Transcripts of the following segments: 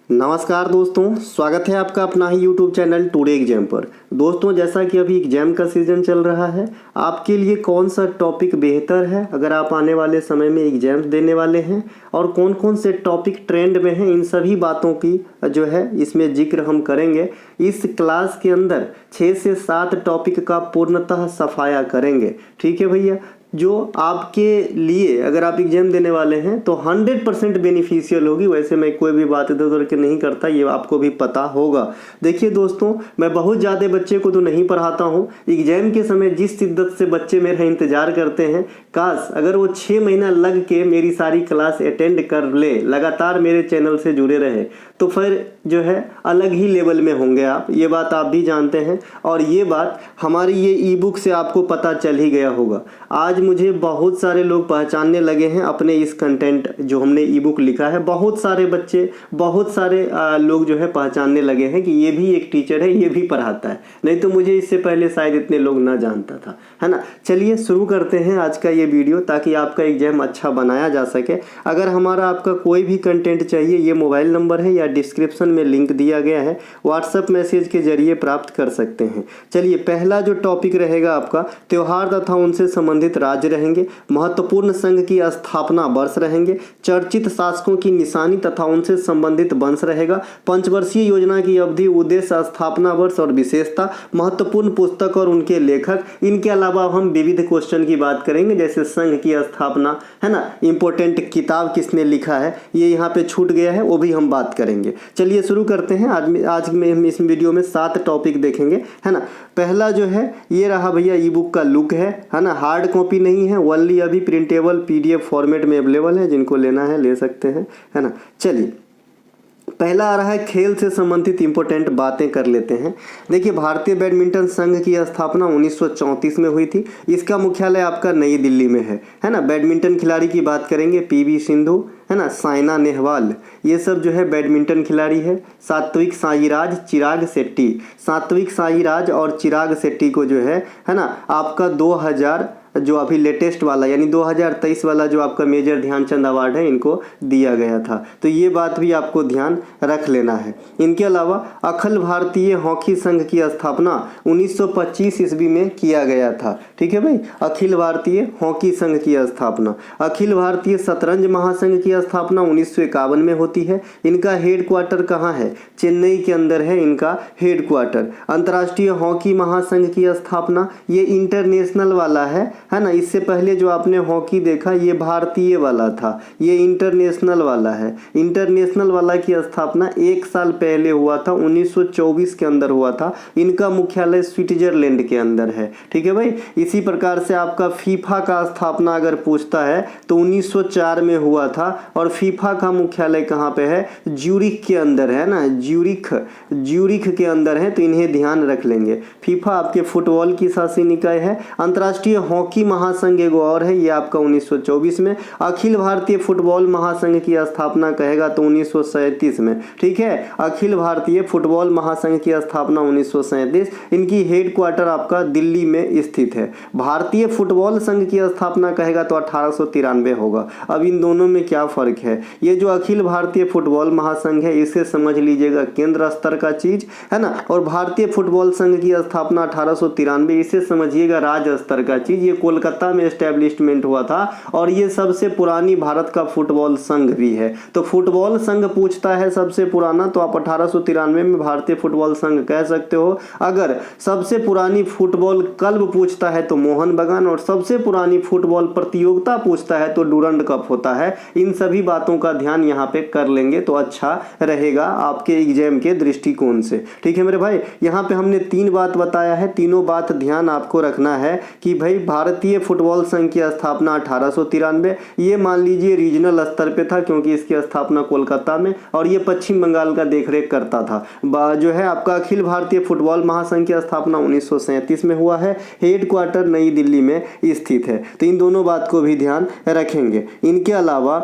नमस्कार दोस्तों, स्वागत है आपका अपना ही YouTube चैनल टुडे एग्जाम पर। दोस्तों, जैसा कि अभी एग्जाम का सीज़न चल रहा है, आपके लिए कौन सा टॉपिक बेहतर है अगर आप आने वाले समय में एग्जाम्स देने वाले हैं, और कौन कौन से टॉपिक ट्रेंड में हैं, इन सभी बातों की जो है इसमें जिक्र हम करेंगे। इस क्लास के अंदर 6 से 7 टॉपिक का पूर्णतः सफाया करेंगे। ठीक है भैया, जो आपके लिए अगर आप एग्जाम देने वाले हैं तो 100% बेनिफिशियल होगी। वैसे मैं कोई भी बात इधर उधर के नहीं करता, ये आपको भी पता होगा। देखिए दोस्तों, मैं बहुत ज़्यादा बच्चे को तो नहीं पढ़ाता हूँ। एग्जाम के समय जिस शिद्दत से बच्चे मेरा इंतज़ार करते हैं, काश अगर वो 6 महीना लग के मेरी सारी क्लास अटेंड कर ले, लगातार मेरे चैनल से जुड़े रहे, तो फिर जो है अलग ही लेवल में होंगे आप। ये बात आप भी जानते हैं, और ये बात हमारी ये ई बुक से आपको पता चल ही गया होगा। आज मुझे बहुत सारे लोग पहचानने लगे हैं अपने इस कंटेंट जो हमने ई बुक लिखा है। बहुत सारे बच्चे, बहुत सारे लोग जो है पहचानने लगे हैं कि ये भी एक टीचर है, ये भी पढ़ाता है। नहीं तो मुझे इससे पहले शायद इतने लोग ना जानता था, है ना। चलिए शुरू करते हैं आज का ये वीडियो, ताकि आपका एग्जाम अच्छा बनाया जा सके। अगर हमारा आपका कोई भी कंटेंट चाहिए, ये मोबाइल नंबर है या डिस्क्रिप्शन में लिंक दिया गया है, व्हाट्सएप मैसेज के जरिए प्राप्त कर सकते हैं। चलिए, पहला जो टॉपिक रहेगा आपका, त्योहार तथा उनसे संबंधित राज्य रहेंगे, महत्वपूर्ण संघ की स्थापना वर्ष रहेंगे, चर्चित शासकों की निशानी तथा उनसे संबंधित वंश रहेगा, पंचवर्षीय योजना की अवधि, उद्देश्य, स्थापना वर्ष और विशेषता, महत्वपूर्ण पुस्तक और उनके लेखक। इनके अलावा हम विविध क्वेश्चन की बात करेंगे, जैसे संघ की स्थापना, है ना, इंपॉर्टेंट किताब किसने लिखा है, ये यहाँ पे छूट गया है, वो भी हम बात करेंगे। चलिए शुरू करते हैं। आज में हम इस वीडियो में 7 टॉपिक देखेंगे, है ना। पहला जो है ये रहा भैया, ई बुक का लुक है ना। हार्ड कॉपी नहीं है, ओनली अभी प्रिंटेबल PDF फॉर्मेट में अवेलेबल है, जिनको लेना है ले सकते हैं, है ना। चलिए, पहला आ रहा है खेल से संबंधित इंपॉर्टेंट बातें कर लेते हैं। देखिए, भारतीय बैडमिंटन संघ की स्थापना 1934 में हुई थी। इसका मुख्यालय आपका नई दिल्ली में है ना। बैडमिंटन खिलाड़ी की बात करेंगे, PV सिंधु, है ना, साइना नेहवाल, ये सब जो है बैडमिंटन खिलाड़ी है। सात्विक साईराज, चिराग शेट्टी, सात्विक साईराज और चिराग शेट्टी को जो है ना, आपका 2000 जो अभी लेटेस्ट वाला यानी 2023 वाला जो आपका मेजर ध्यानचंद अवार्ड है, इनको दिया गया था। तो ये बात भी आपको ध्यान रख लेना है। इनके अलावा अखिल भारतीय हॉकी संघ की स्थापना 1925 ईस्वी में किया गया था। ठीक है भाई, अखिल भारतीय हॉकी संघ की स्थापना। अखिल भारतीय शतरंज महासंघ की स्थापना 1951 में होती है। इनका हेड क्वार्टर कहाँ है? चेन्नई के अंदर है इनका हेड क्वार्टर। अंतर्राष्ट्रीय हॉकी महासंघ की स्थापना, ये इंटरनेशनल वाला है ना। इससे पहले जो आपने हॉकी देखा, ये भारतीय वाला था, ये इंटरनेशनल वाला है। इंटरनेशनल वाला की स्थापना 1 साल पहले हुआ था, 1924 के अंदर हुआ था। इनका मुख्यालय स्विट्जरलैंड के अंदर है। ठीक है भाई। इसी प्रकार से आपका फीफा का स्थापना अगर पूछता है तो 1904 में हुआ था, और फीफा का मुख्यालय कहाँ पे है? ज्यूरिख के अंदर है ना, ज्यूरिख के अंदर है, तो इन्हें ध्यान रख लेंगे। फीफा आपके फुटबॉल की शासी निकाय है। अंतर्राष्ट्रीय हॉकी महासंघ एगो और है, ये आपका 1924 में। अखिल भारतीय फुटबॉल महासंघ की स्थापना कहेगा तो 1937 में। ठीक है, अखिल भारतीय फुटबॉल महासंघ की स्थापना 1937। इनकी हेड क्वार्टर आपका दिल्ली में स्थित है। भारतीय फुटबॉल संघ की स्थापना कहेगा तो 1893 होगा। अब इन दोनों में क्या फर्क है? ये जो अखिल भारतीय फुटबॉल महासंघ है, इसे समझ लीजिएगा केंद्र स्तर का चीज, है ना। और भारतीय फुटबॉल संघ की स्थापना 1893, इसे समझिएगा राज्य स्तर का चीज। ये कोलकाता में एस्टेब्लिशमेंट हुआ था, और ये सबसे पुरानी भारत का फुटबॉल संघ भी है। तो फुटबॉल संघ पूछता है सबसे पुराना, तो आप 1893 में भारतीय फुटबॉल संघ कह सकते हो। अगर सबसे पुरानी फुटबॉल क्लब पूछता है तो मोहन बगान, और सबसे पुरानी फुटबॉल प्रतियोगिता पूछता है तो डूरंड कप होता है। इन सभी बातों का ध्यान यहाँ पे कर लेंगे तो अच्छा रहेगा आपके एग्जाम के दृष्टिकोण से। ठीक है मेरे भाई, यहाँ पे हमने 3 बात बताया है, तीनों बात ध्यान आपको रखना है कि भाई भारतीय फुटबॉल संघ की स्थापना 1893, ये मान लीजिए रीजनल स्तर पे था, क्योंकि इसकी स्थापना कोलकाता में, और ये पश्चिम बंगाल का देखरेख करता था। जो है आपका अखिल भारतीय फुटबॉल महासंघ की स्थापना 1937 में हुआ है। हेड क्वार्टर नई दिल्ली में स्थित है। तो इन दोनों बात को भी ध्यान रखेंगे। इनके अलावा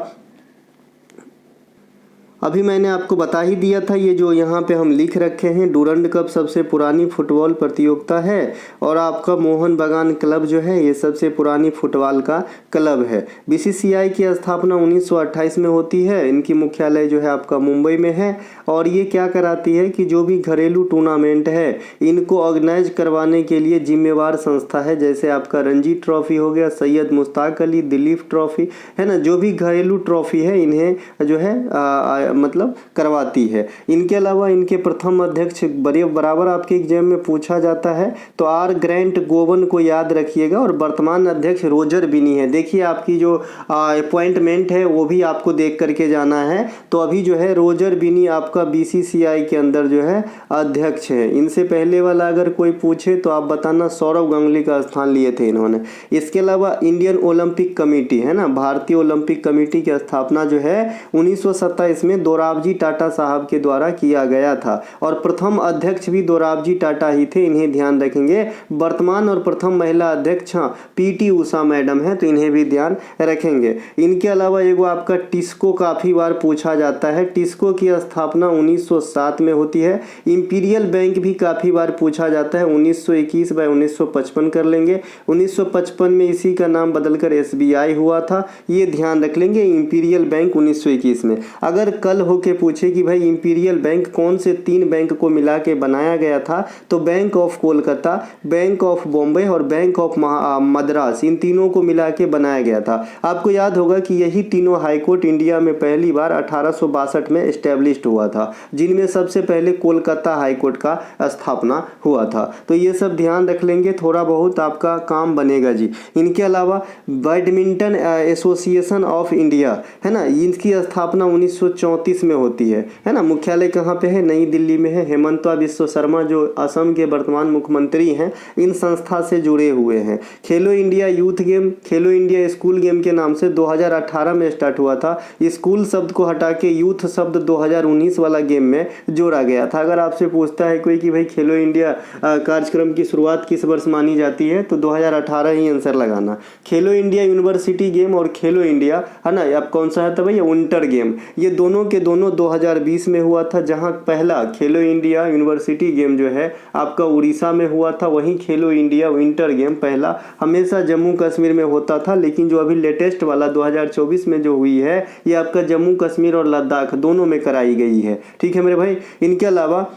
अभी मैंने आपको बता ही दिया था, ये जो यहाँ पे हम लिख रखे हैं, डूरंड कप सबसे पुरानी फुटबॉल प्रतियोगिता है और आपका मोहन बागान क्लब जो है ये सबसे पुरानी फुटबॉल का क्लब है। बीसीसीआई की स्थापना 1928 में होती है। इनकी मुख्यालय जो है आपका मुंबई में है और ये क्या कराती है कि जो भी घरेलू टूर्नामेंट है इनको ऑर्गेनाइज करवाने के लिए जिम्मेवार संस्था है। जैसे आपका रणजी ट्रॉफी हो गया, सैयद मुश्ताक अली, दिलीप ट्रॉफी है ना, जो भी घरेलू ट्रॉफी है इन्हें जो है मतलब करवाती है। इनके अलावा इनके प्रथम अध्यक्ष बराबर आपके एग्जाम में पूछा जाता है तो आर ग्रैंट गोवन को याद रखिएगा और वर्तमान अध्यक्ष रोजर बिनी है। देखिए आपकी जो अपॉइंटमेंट है वो भी आपको देख करके जाना है। तो अभी जो है रोजर बिनी आपका बीसीसीआई के अंदर जो है अध्यक्ष है। इनसे पहले वाला अगर कोई पूछे तो आप बताना सौरव गांगुली का स्थान लिए थे इन्होंने। इसके अलावा इंडियन ओलंपिक कमेटी है ना, भारतीय ओलंपिक कमेटी की स्थापना जो है 1927 में दोराबजी टाटा साहब के द्वारा किया गया था और प्रथम अध्यक्ष भी दोराबजी टाटा ही थे, इन्हें ध्यान रखेंगे। वर्तमान और प्रथम महिला अध्यक्ष पीटी उषा मैडम है, तो इन्हें भी ध्यान रखेंगे। इनके अलावा एगो आपका टिस्को काफ़ी बार पूछा जाता है। टिस्को की स्थापना 1907 में होती है। इंपीरियल बैंक भी काफ़ी बार पूछा जाता है, 1921 बाय 1955 कर लेंगे। 1955 में इसी का नाम बदलकर एसबीआई हुआ था, ये ध्यान रख लेंगे। इंपीरियल बैंक 1921 में। अगर कल होके पूछे कि भाई इंपीरियल बैंक कौन से 3 बैंक को मिला के बनाया गया था, तो bank of Kolkata, bank of Bombay और बैंक ऑफ मद्रास, इन तीनों को मिला के बनाया गया था। आपको याद होगा कि यही तीनों हाईकोर्ट इंडिया में पहली बार 1862 में एस्टेब्लिश्ड हुआ था, जिनमें सबसे पहले कोलकाता हाईकोर्ट का स्थापना हुआ था। तो ये सब ध्यान रख लेंगे, थोड़ा बहुत आपका काम बनेगा जी। इनके अलावा बैडमिंटन एसोसिएशन ऑफ इंडिया है ना, इनकी स्थापना 1934 में होती है ना। मुख्यालय कहाँ पे है? नई दिल्ली में है। हेमंता बिश्व शर्मा जो असम के वर्तमान मुख्यमंत्री हैं, इन संस्था से जुड़े हुए हैं। खेलो इंडिया यूथ गेम, खेलो इंडिया स्कूल गेम के नाम से 2018 में स्टार्ट हुआ था। स्कूल शब्द को हटा के यूथ शब्द 2019 वाला गेम में जोड़ा गया था। अगर आपसे पूछता है कोई कि भाई खेलो इंडिया कार्यक्रम की शुरुआत किस वर्ष मानी जाती है, तो 2018 ही आंसर लगाना। खेलो इंडिया यूनिवर्सिटी गेम और खेलो इंडिया है ना, अब कौन सा है तो भैया विंटर गेम, ये दोनों के दोनों 2020 में हुआ था। जहां पहला खेलो इंडिया यूनिवर्सिटी गेम जो है आपका उड़ीसा में हुआ था, वहीं खेलो इंडिया विंटर गेम पहला हमेशा जम्मू कश्मीर में होता था, लेकिन जो अभी लेटेस्ट वाला 2024 में जो हुई है ये आपका जम्मू कश्मीर और लद्दाख दोनों में कराई गई है। ठीक है मेरे भाई। इनके अलावा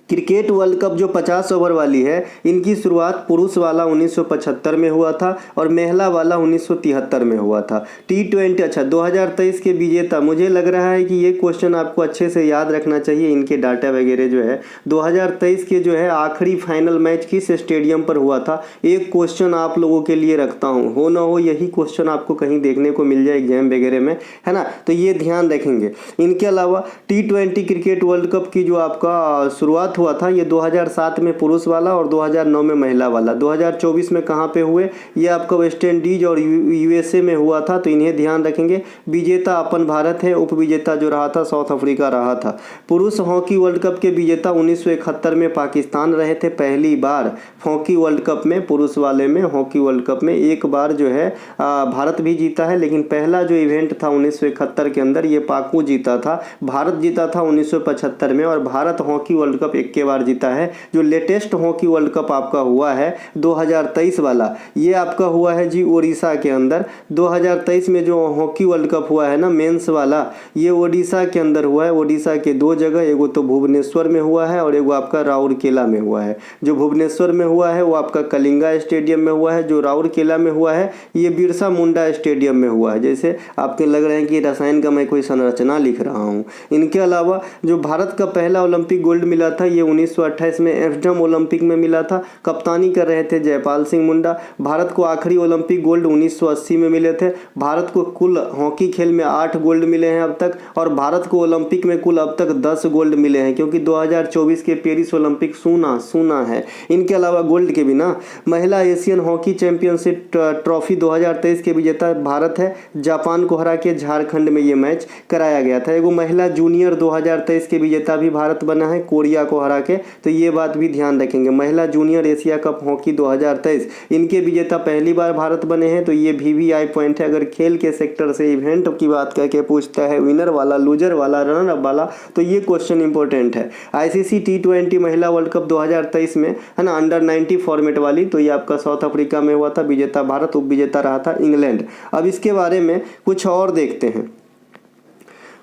क्रिकेट वर्ल्ड कप जो 50 ओवर वाली है, इनकी शुरुआत पुरुष वाला 1975 में हुआ था और महिला वाला 1973 में हुआ था। T20 अच्छा 2023 के विजेता, मुझे लग रहा है कि ये क्वेश्चन आपको अच्छे से याद रखना चाहिए, इनके डाटा वगैरह जो है। 2023 के जो है आखिरी फाइनल मैच किस स्टेडियम पर हुआ था, एक क्वेश्चन आप लोगों के लिए रखता हूँ, हो ना हो यही क्वेश्चन आपको कहीं देखने को मिल जाए एग्जाम वगैरह में, है ना, तो ये ध्यान रखेंगे। इनके अलावा T20 क्रिकेट वर्ल्ड कप की जो आपका शुरुआत हुआ था, ये 2007 में पुरुष वाला और 2009 में महिला वाला। 2024 में कहाँ पे हुए, ये आपका वेस्ट इंडीज और यूएसए में हुआ था, तो इन्हें ध्यान रखेंगे। विजेता अपन भारत है, उप विजेता जो रहा था साउथ अफ्रीका रहा था। पुरुष हॉकी वर्ल्ड कप के विजेता 1971 में पाकिस्तान रहे थे। पहली बार हॉकी वर्ल्ड कप में, पुरुष वाले में हॉकी वर्ल्ड कप में एक बार जो है भारत भी जीता है, लेकिन पहला जो इवेंट था 1971 के अंदर ये पाकू जीता था। भारत जीता था 1975 में और भारत हॉकी वर्ल्ड कप एक बार जीता है। जो लेटेस्ट हॉकी वर्ल्ड कप आपका हुआ है 2023 वाला, ये आपका हुआ है जी उड़ीसा के अंदर। 2023 में जो हॉकी वर्ल्ड कप हुआ है ना मेंस वाला, ये उड़ीसा के अंदर हुआ है। उड़ीसा के 2 जगह, एगो तो भुवनेश्वर में हुआ है और एगो आपका राउरकेला में हुआ है। जो भुवनेश्वर में हुआ है वो आपका कलिंगा स्टेडियम में हुआ है, जो राउरकेला में हुआ है ये बिरसा मुंडा स्टेडियम में हुआ है। जैसे आपके लग रहे हैं कि रसायन का मैं कोई संरचना लिख रहा हूँ। इनके अलावा जो भारत का पहला ओलंपिक गोल्ड मिला था, ये 1928 में एम्स्टर्डम ओलंपिक में मिला था। कप्तानी कर रहे थे जयपाल सिंह मुंडा। भारत को आखिरी ओलंपिक गोल्ड 1980 में मिले थे। भारत को कुल हॉकी खेल में 8 गोल्ड मिले हैं अब तक, और भारत को ओलंपिक में कुल अब तक 10 गोल्ड मिले हैं, क्योंकि 2024 के पेरिस ओलंपिक सूना है। इनके अलावा गोल्ड के बिना महिला एशियन हॉकी चैंपियनशिप ट्रॉफी 2023 के विजेता भारत है। जापान को हरा के झारखंड में ये मैच कराया गया था। एगो महिला जूनियर 2023 के विजेता भी भारत बना है, कोरिया को हरा के, तो ये बात भी ध्यान रखेंगे। महिला जूनियर एशिया कप हॉकी 2023 इनके विजेता पहली बार भारत बने हैं, तो ये VVI पॉइंट है। अगर खेल के सेक्टर से इवेंट की बात करके पूछता है, विनर वाला, लूजर वाला, रनर अप वाला, तो ये क्वेश्चन इंपॉर्टेंट है। ICC T20 महिला वर्ल्ड कप 2023 में है ना, अंडर 90 फॉर्मेट वाली, तो ये आपका साउथ अफ्रीका में हुआ था। विजेता भारत, उप विजेता रहा था इंग्लैंड। अब इसके बारे में कुछ और देखते हैं।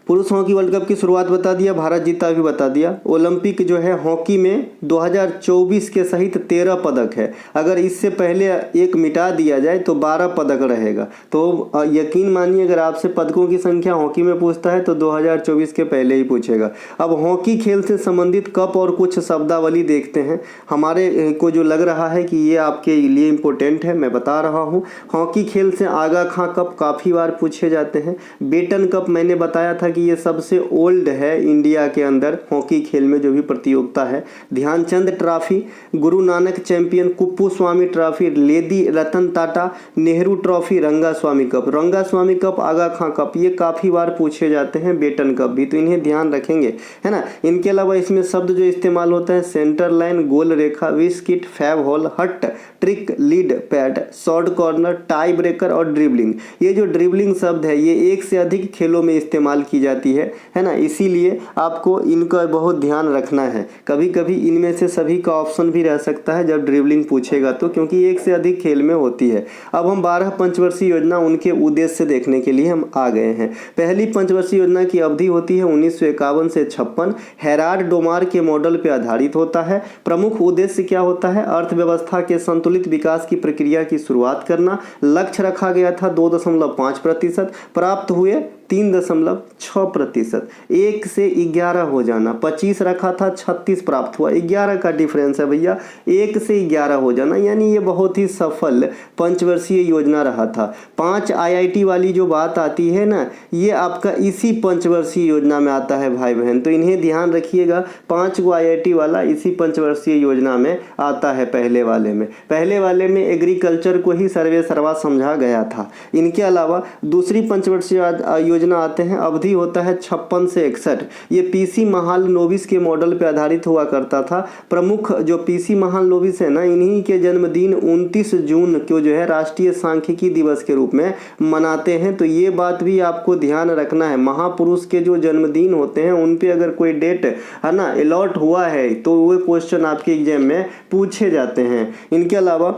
पुरुष हॉकी वर्ल्ड कप की शुरुआत बता दिया, भारत जीता भी बता दिया। ओलंपिक जो है हॉकी में 2024 के सहित 13 पदक है। अगर इससे पहले एक मिटा दिया जाए तो 12 पदक रहेगा। तो यकीन मानिए, अगर आपसे पदकों की संख्या हॉकी में पूछता है तो 2024 के पहले ही पूछेगा। अब हॉकी खेल से संबंधित कप और कुछ शब्दावली देखते हैं। हमारे को जो लग रहा है कि ये आपके लिए इम्पोर्टेंट है, मैं बता रहा हूँ। हॉकी खेल से आगा खां कप काफ़ी बार पूछे जाते हैं। बेटन कप मैंने बताया था कि ये सबसे ओल्ड है इंडिया के अंदर हॉकी खेल में जो भी प्रतियोगिता है। Dhyanchand trophy, Guru Nanak champion, Kuppuswamy trophy, lady Ratan Tata Nehru trophy, Rangaswamy cup, Rangaswamy cup, Aga Khan cup, ये काफ़ी बार पूछे जाते हैं। बेटन कप भी, तो इन्हें ध्यान रखेंगे, है ना। इनके अलावा इसमें शब्द जो इस्तेमाल होता है, सेंटर लाइन, गोल रेखा, विस्किट, फैब हॉल, हट, trick, lead, pad, short corner, tie breaker और ड्रिबलिंग। ये जो ड्रिबलिंग शब्द है ये एक से अधिक खेलों में इस्तेमाल की जाती है ना। इसीलिए आपको इनका बहुत ध्यान रखना है। कभी कभी इनमें से सभी का ऑप्शन भी रह सकता है जब ड्रिबलिंग पूछेगा, तो क्योंकि एक से अधिक खेल में होती है। अब हम 12 पंचवर्षीय योजना, उनके उद्देश्य देखने के लिए हम आ गए हैं। पहली पंचवर्षीय योजना की अवधि होती है 1951 से 56, हेराल्ड डोमार के मॉडल पर आधारित होता है। प्रमुख उद्देश्य क्या होता है? अर्थव्यवस्था के संतुलित विकास की प्रक्रिया की शुरुआत करना। लक्ष्य रखा गया था 2.5%, प्राप्त हुए 3.6%। 1 से 11 हो जाना, 25 रखा था 36 प्राप्त हुआ, 11 का डिफरेंस है भैया। 1 से 11 हो जाना, यानी ये बहुत ही सफल पंचवर्षीय योजना रहा था। 5 IIT वाली जो बात आती है ना, ये आपका इसी पंचवर्षीय योजना में आता है भाई बहन, तो इन्हें ध्यान रखिएगा। 5 को IIT वाला इसी पंचवर्षीय योजना में आता है। पहले वाले में एग्रीकल्चर को ही सर्वे सर्वा समझा गया था। इनके अलावा दूसरी पंचवर्षीय योजना आते हैं, अवधि होता है 56 से 61। ये PC महालनोबिस के मॉडल पर आधारित हुआ करता था। प्रमुख जो PC महालनोबिस है ना, इन्हीं के जन्मदिन 29 जून को जो है राष्ट्रीय सांख्यिकी दिवस के रूप में मनाते हैं। तो ये बात भी आपको ध्यान रखना है। महापुरुष के जो जन्मदिन होते हैं उन पे अगर कोई डेट है ना अलॉट हुआ है तो वो क्वेश्चन आपके एग्जाम में पूछे जाते हैं। इनके अलावा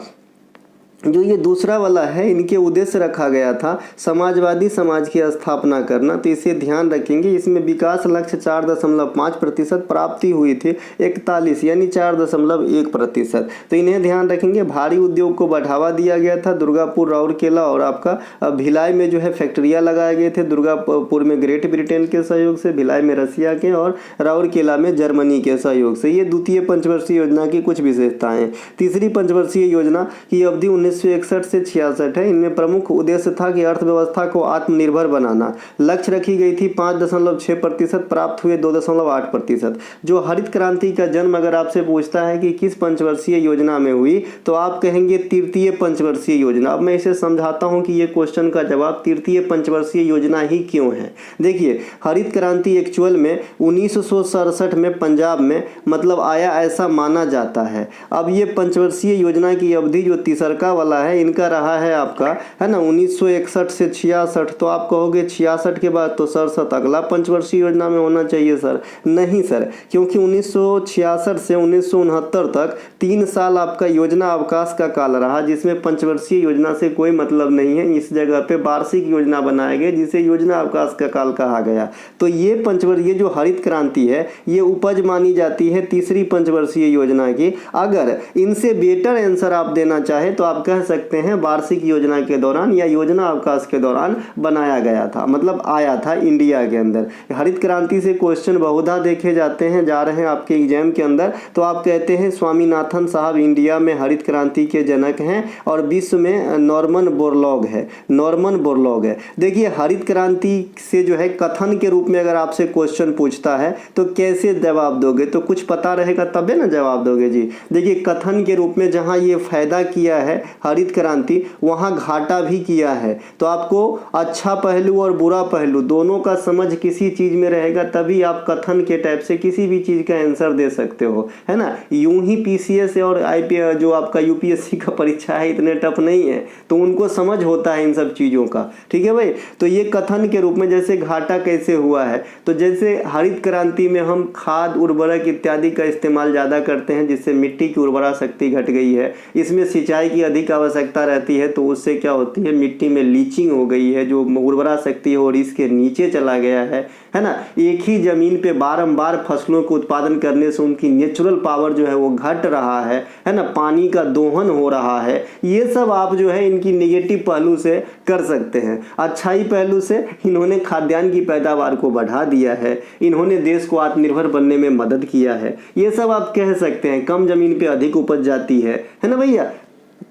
जो ये दूसरा वाला है, इनके उद्देश्य रखा गया था समाजवादी समाज की स्थापना करना, तो इसे ध्यान रखेंगे। इसमें विकास लक्ष्य 4.5% प्राप्ति हुई थी 41, यानी 4.1%, तो इन्हें ध्यान रखेंगे। भारी उद्योग को बढ़ावा दिया गया था। दुर्गापुर, राउरकेला और आपका भिलाई में जो है फैक्ट्रियाँ लगाए गए थे। दुर्गापुर में ग्रेट ब्रिटेन के सहयोग से, भिलाई में रसिया के और राउरकेला में जर्मनी के सहयोग से। ये द्वितीय पंचवर्षीय योजना की कुछ विशेषताएं। तीसरी पंचवर्षीय योजना की अवधि 1961 से 66 है। इनमें प्रमुख उद्देश्य था कि अर्थव्यवस्था को आत्मनिर्भर बनाना। लक्ष्य रखी गई थी 5.6%, प्राप्त हुए 2.8%। जो हरित क्रांति का जन्म अगर आपसे पूछता है कि किस पंचवर्षीय योजना में हुई, तो आप कहेंगे तृतीय पंचवर्षीय योजना। अब मैं इसे समझाता हूं कि ये क्वेश्चन का जवाब तृतीय पंचवर्षीय योजना ही क्यों है। देखिए, हरित क्रांति एक्चुअल में 1967 में पंजाब में मतलब आया, ऐसा माना जाता है। अब ये पंचवर्षीय योजना की अवधि जो तीसरका वाला है, इनका रहा है आपका, है ना, 1961 से 66। तो आप कहोगे 66 के बाद तो 67 अगला पंचवर्षीय योजना में होना चाहिए सर। नहीं सर, क्योंकि 1966 से 1969 तक 3 साल आपका योजना अवकाश का काल रहा, जिसमें पंचवर्षीय योजना से कोई मतलब नहीं है। इस जगह पे वार्षिक योजना बनाए गए जिसे योजना अवकाश का काल कहा गया। तो ये ये जो हरित क्रांति है, ये उपज मानी जाती है तीसरी पंचवर्षीय योजना की। अगर इनसे बेटर आंसर आप देना चाहे तो आप कह सकते हैं वार्षिक योजना के दौरान या योजना अवकाश के दौरान बनाया गया था, मतलब आया था इंडिया के अंदर। हरित क्रांति से क्वेश्चन बहुधा देखे जाते हैं, जा रहे हैं आपके एग्जाम के अंदर, तो आप कहते हैं स्वामीनाथन साहब इंडिया में हरित क्रांति के जनक हैं और विश्व में नॉर्मन बोरलॉग है। देखिए, हरित क्रांति से जो है कथन के रूप में अगर आपसे क्वेश्चन पूछता है तो कैसे जवाब दोगे, तो कुछ पता रहेगा तबे ना जवाब दोगे जी। देखिए, कथन के रूप में जहाँ ये फायदा किया है हरित क्रांति, वहाँ घाटा भी किया है। तो आपको अच्छा पहलू और बुरा पहलू दोनों का समझ किसी चीज़ में रहेगा, तभी आप कथन के टाइप से किसी भी चीज़ का आंसर दे सकते हो, है ना। यूं ही पीसीएस और आईपीएस जो आपका यूपीएससी का परीक्षा है इतने टफ नहीं है, तो उनको समझ होता है इन सब चीज़ों का, ठीक है भाई। तो ये कथन के रूप में जैसे घाटा कैसे हुआ है, तो जैसे हरित क्रांति में हम खाद उर्वरक इत्यादि का इस्तेमाल ज़्यादा करते हैं, जिससे मिट्टी की उर्वरा शक्ति घट गई है। इसमें सिंचाई की अधिक आवश्यकता रहती है, तो उससे क्या होती है, मिट्टी में लीचिंग हो गई है, जो उर्वरा शक्ति है और इसके नीचे चला गया है ना। एक ही जमीन पे बारंबार फसलों को उत्पादन करने से उनकी नेचुरल पावर जो है वो घट रहा है ना, पानी का दोहन हो रहा है। ये सब आप जो है इनकी नेगेटिव पहलू से कर सकते हैं। अच्छाई पहलू से इन्होंने खाद्यान्न की पैदावार को बढ़ा दिया है, इन्होंने देश को आत्मनिर्भर बनने में मदद किया है, ये सब आप कह सकते हैं। कम जमीन पे अधिक उपज जाती है ना भैया।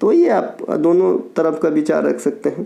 तो ये आप दोनों तरफ का विचार रख सकते हैं।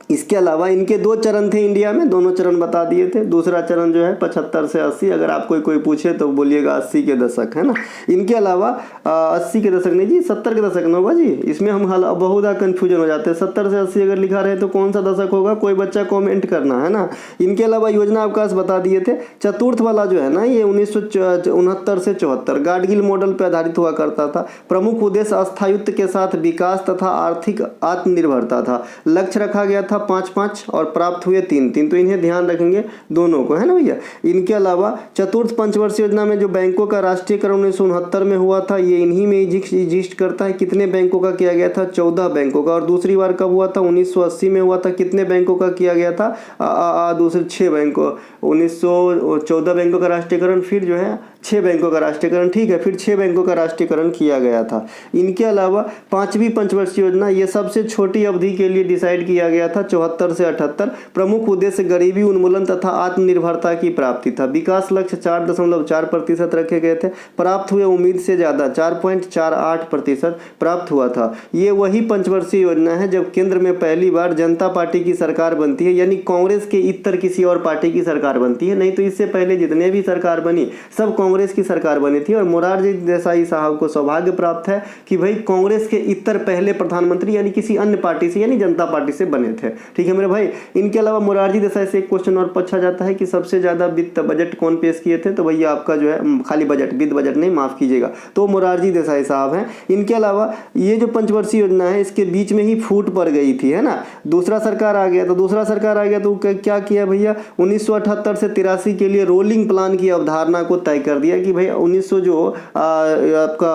इसके अलावा इनके 2 चरण थे इंडिया में, दोनों चरण बता दिए थे। दूसरा चरण जो है 75 से 80, अगर आप कोई पूछे तो बोलिएगा 80 के दशक, है ना। इनके अलावा 80 के दशक नहीं जी, 70 के दशक ना होगा जी, इसमें हम बहुधा कन्फ्यूजन हो जाते हैं। 70 से 80 अगर लिखा रहे तो कौन सा दशक होगा, कोई बच्चा कॉमेंट करना, है ना। इनके अलावा योजना अवकाश बता दिए थे। चतुर्थ वाला जो है ना, ये 1969 से 74 गाडगिल मॉडल पर आधारित हुआ करता था। प्रमुख उद्देश्य अस्थायित्व के साथ विकास तथा आर्थिक आत्मनिर्भरता था। लक्ष्य रखा गया था 5-5 और प्राप्त हुए 3-3, तो इन्हें ध्यान रखेंगे दोनों को, है ना भैया। इनके अलावा चतुर्थ पंचवर्षीय योजना में जो बैंकों का राष्ट्रीयकरण 1969 में हुआ था, ये इन्हीं में एग्जिस्ट करता है। कितने बैंकों का किया गया था, 14 बैंकों का। और दूसरी बार कब हुआ था, 1980 में हुआ था। कितने बैंकों का किया गया था, दूसरे 6 बैंकों, 1914 बैंकों का राष्ट्रीयकरण, फिर जो है 6 बैंकों का राष्ट्रीयकरण, ठीक है, फिर 6 बैंकों का राष्ट्रीयकरण किया गया था। इनके अलावा 5वीं पंचवर्षीय योजना, ये सबसे छोटी अवधि के लिए डिसाइड किया गया था, 74 से 78। प्रमुख उद्देश्य गरीबी उन्मूलन तथा आत्मनिर्भरता की प्राप्ति था। विकास लक्ष्य 4.4% रखे गए थे, प्राप्त हुए उम्मीद से ज़्यादा 4.48% प्राप्त हुआ था। ये वही पंचवर्षीय योजना है जब केंद्र में पहली बार जनता पार्टी की सरकार बनती है, यानी कांग्रेस के इतर किसी और पार्टी की सरकार बनती है। नहीं तो इससे पहले जितने भी सरकार बनी सब कांग्रेस की सरकार बनी थी। और मोरारजी देसाई साहब को सौभाग्य प्राप्त है कि भाई कांग्रेस के इतर पहले प्रधानमंत्री यानी किसी अन्य पार्टी से यानी जनता पार्टी से बने थे, ठीक है मेरे भाई। इनके अलावा मोरारजी देसाई से एक क्वेश्चन और पूछा जाता है कि सबसे ज्यादा वित्त बजट कौन पेश किए थे, तो भैया आपका जो है खाली बजट, वित्त बजट नहीं, माफ कीजिएगा, तो मोरारजी देसाई साहब हैं। इनके अलावा ये जो पंचवर्षीय योजना है इसके बीच में ही फूट पड़ गई थी, है ना। दूसरा सरकार आ गया तो क्या किया भैया, 1978 से 83 के लिए रोलिंग प्लान की अवधारणा को तय कर दिया कि भाई 1900 जो आपका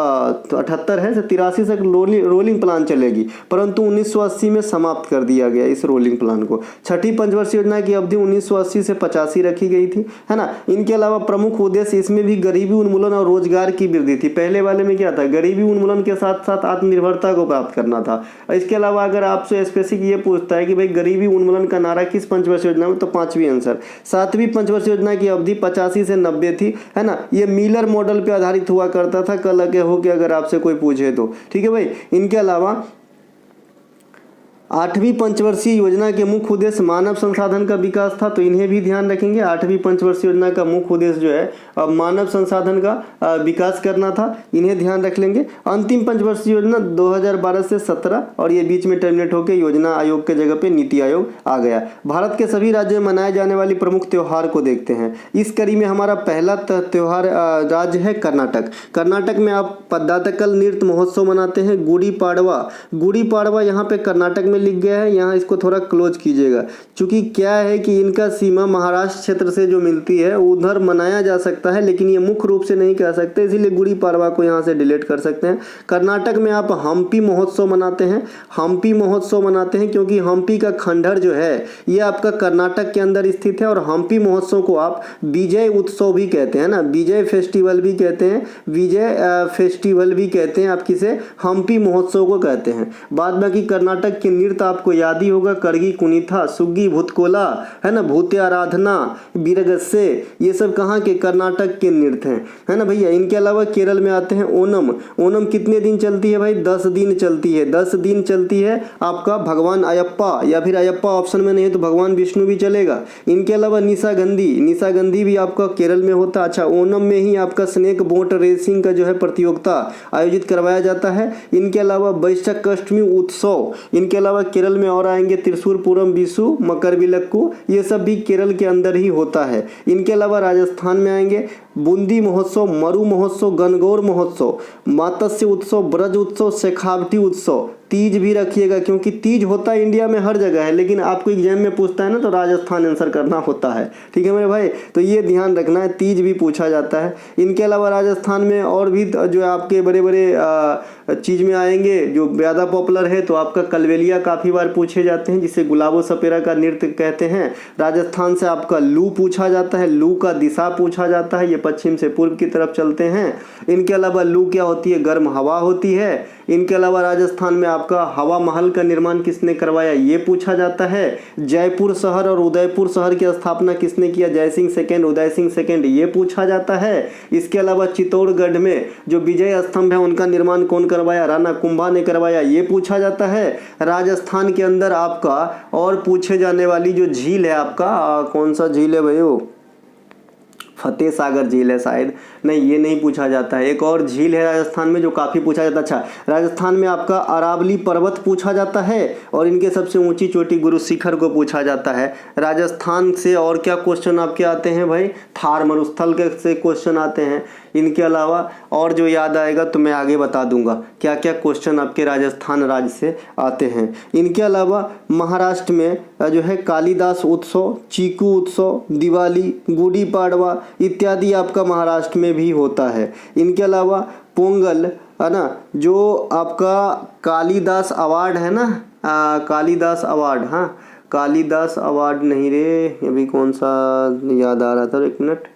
78 है से 83 तक रोलिंग प्लान चलेगी, परंतु 1980 में समाप्त कर दिया गया इस रोलिंग प्लान को। छठी पंचवर्षीय योजना की अवधि 1980 से 85 रखी गई थी, है ना। इनके अलावा प्रमुख उद्देश्य इसमें भी गरीबी उन्मूलन और रोजगार की वृद्धि थी। पहले वाले में क्या था, गरीबी उन्मूलन के साथ साथ आत्मनिर्भरता को प्राप्त करना था। इसके अलावा अगर आपसे स्पेसिफिक ये पूछता है कि भाई गरीबी उन्मूलन का नारा किस पंचवर्षीय योजना में, तो 5वीं आंसर। 7वीं पंचवर्षीय योजना की अवधि 85 से 90 थी, है ना। ये मिलर मॉडल पे आधारित हुआ करता था, कल आगे हो कि अगर आपसे कोई पूछे तो, ठीक है भाई। इनके अलावा 8वीं पंचवर्षीय योजना के मुख्य उद्देश्य मानव संसाधन का विकास था, तो इन्हें भी ध्यान रखेंगे। 8वीं पंचवर्षीय योजना का मुख्य उद्देश्य जो है मानव संसाधन का विकास करना था, इन्हें ध्यान रख लेंगे। अंतिम पंचवर्षीय योजना 2012 से 17 और ये बीच में टर्मिनेट होकर योजना आयोग के जगह पे नीति आयोग आ गया। भारत के सभी राज्यों में मनाए जाने वाली प्रमुख त्योहार को देखते हैं। इस कड़ी में हमारा पहला त्योहार राज्य है कर्नाटक। कर्नाटक में आप पद्दातकल नृत्य महोत्सव मनाते हैं। गुड़ी पाड़वा यहाँ पे कर्नाटक में लिख गया है, यहाँ इसको थोड़ा क्लोज कीजिएगा, क्योंकि क्या है कि इनका सीमा महाराष्ट्र क्षेत्र से जो मिलती है उधर मनाया जा सकता है, लेकिन ये मुख्य रूप से नहीं कह सकते, इसीलिए गुड़ी पाड़वा को यहाँ से डिलीट कर सकते हैं। कर्नाटक में आप हम्पी महोत्सव मनाते हैं, क्योंकि हम्पी का खंडहर जो है ये आपका कर्नाटक के अंदर स्थित है। और हम्पी महोत्सव को आप विजय उत्सव भी कहते हैं ना, विजय फेस्टिवल भी कहते हैं, आप किसे, हम्पी महोत्सव को कहते हैं। बाद बाकी कर्नाटक के नृत्य नृत्य आपको याद ही होगा, करगी कुनीथा, सुग्गी भूतकोला, है ना, भूते आराधना, बीरगस्से, ये सब कहाँ के, कर्नाटक के नृत्य हैं, है ना भैया। इनके अलावा केरल में आते हैं ओनम। ओनम कितने दिन चलती है भाई, 10 दिन चलती है, 10 दिन चलती है आपका भगवान अयप्पा, या फिर अयप्पा ऑप्शन में नहीं है तो भगवान विष्णु भी चलेगा। इनके अलावा निशागंधी, निशागंधी भी आपका केरल में होता है। अच्छा, ओनम में ही आपका स्नेक बोट रेसिंग का जो है प्रतियोगिता आयोजित करवाया जाता है। इनके अलावा वैशाख अष्टमी उत्सव, इनके अलावा केरल में और आएंगे त्रिशूरपुरम विशु, मकरविलक्कू, ये सब भी केरल के अंदर ही होता है। इनके अलावा राजस्थान में आएंगे बूंदी महोत्सव, मरु महोत्सव, गणगौर महोत्सव, मातस्य उत्सव, ब्रज उत्सव, शेखावटी उत्सव, तीज भी रखिएगा क्योंकि तीज होता है इंडिया में हर जगह है, लेकिन आपको एग्जाम में पूछता है ना तो राजस्थान आंसर करना होता है, ठीक है मेरे भाई। तो ये ध्यान रखना है, तीज भी पूछा जाता है। इनके अलावा राजस्थान में और भी जो आपके बड़े बड़े चीज़ में आएंगे जो ज़्यादा पॉपुलर है, तो आपका कलवेलिया काफ़ी बार पूछे जाते हैं, जिसे गुलाबो सपेरा का नृत्य कहते हैं। राजस्थान से आपका लू पूछा जाता है, लू का दिशा पूछा जाता है, ये पश्चिम से पूर्व की तरफ चलते हैं। इनके अलावा लू क्या होती है, गर्म हवा होती है। इनके अलावा राजस्थान में आपका हवा महल का निर्माण किसने करवाया, ये पूछा जाता है। जयपुर शहर और उदयपुर शहर की स्थापना किसने किया, जयसिंह सेकंड, उदय सिंह सेकंड, ये पूछा जाता है। इसके अलावा चित्तौड़गढ़ में जो विजय स्तंभ है उनका निर्माण कौन करवाया, राणा कुंभा ने करवाया, ये पूछा जाता है। राजस्थान के अंदर आपका और पूछे जाने वाली जो झील है आपका, कौन सा झील है भाई, वो फतेह सागर झील है शायद, नहीं ये नहीं पूछा जाता है। एक और झील है राजस्थान में जो काफ़ी पूछा जाता है। अच्छा, राजस्थान में आपका अरावली पर्वत पूछा जाता है और इनके सबसे ऊंची चोटी गुरु शिखर को पूछा जाता है। राजस्थान से और क्या क्वेश्चन आपके आते हैं भाई, थार मरुस्थल के से क्वेश्चन आते हैं। इनके अलावा और जो याद आएगा तो मैं आगे बता दूंगा क्या क्या क्वेश्चन आपके राजस्थान राज्य से आते हैं। इनके अलावा महाराष्ट्र में जो है कालिदास उत्सव, चीकू उत्सव, दिवाली, गुड़ी पाड़वा इत्यादि आपका महाराष्ट्र में भी होता है। इनके अलावा पोंगल, है ना, जो आपका कालिदास अवार्ड है ना, कालिदास अवार्ड, हाँ कालिदास अवार्ड नहीं रे, अभी कौन सा याद आ रहा था, एक मिनट,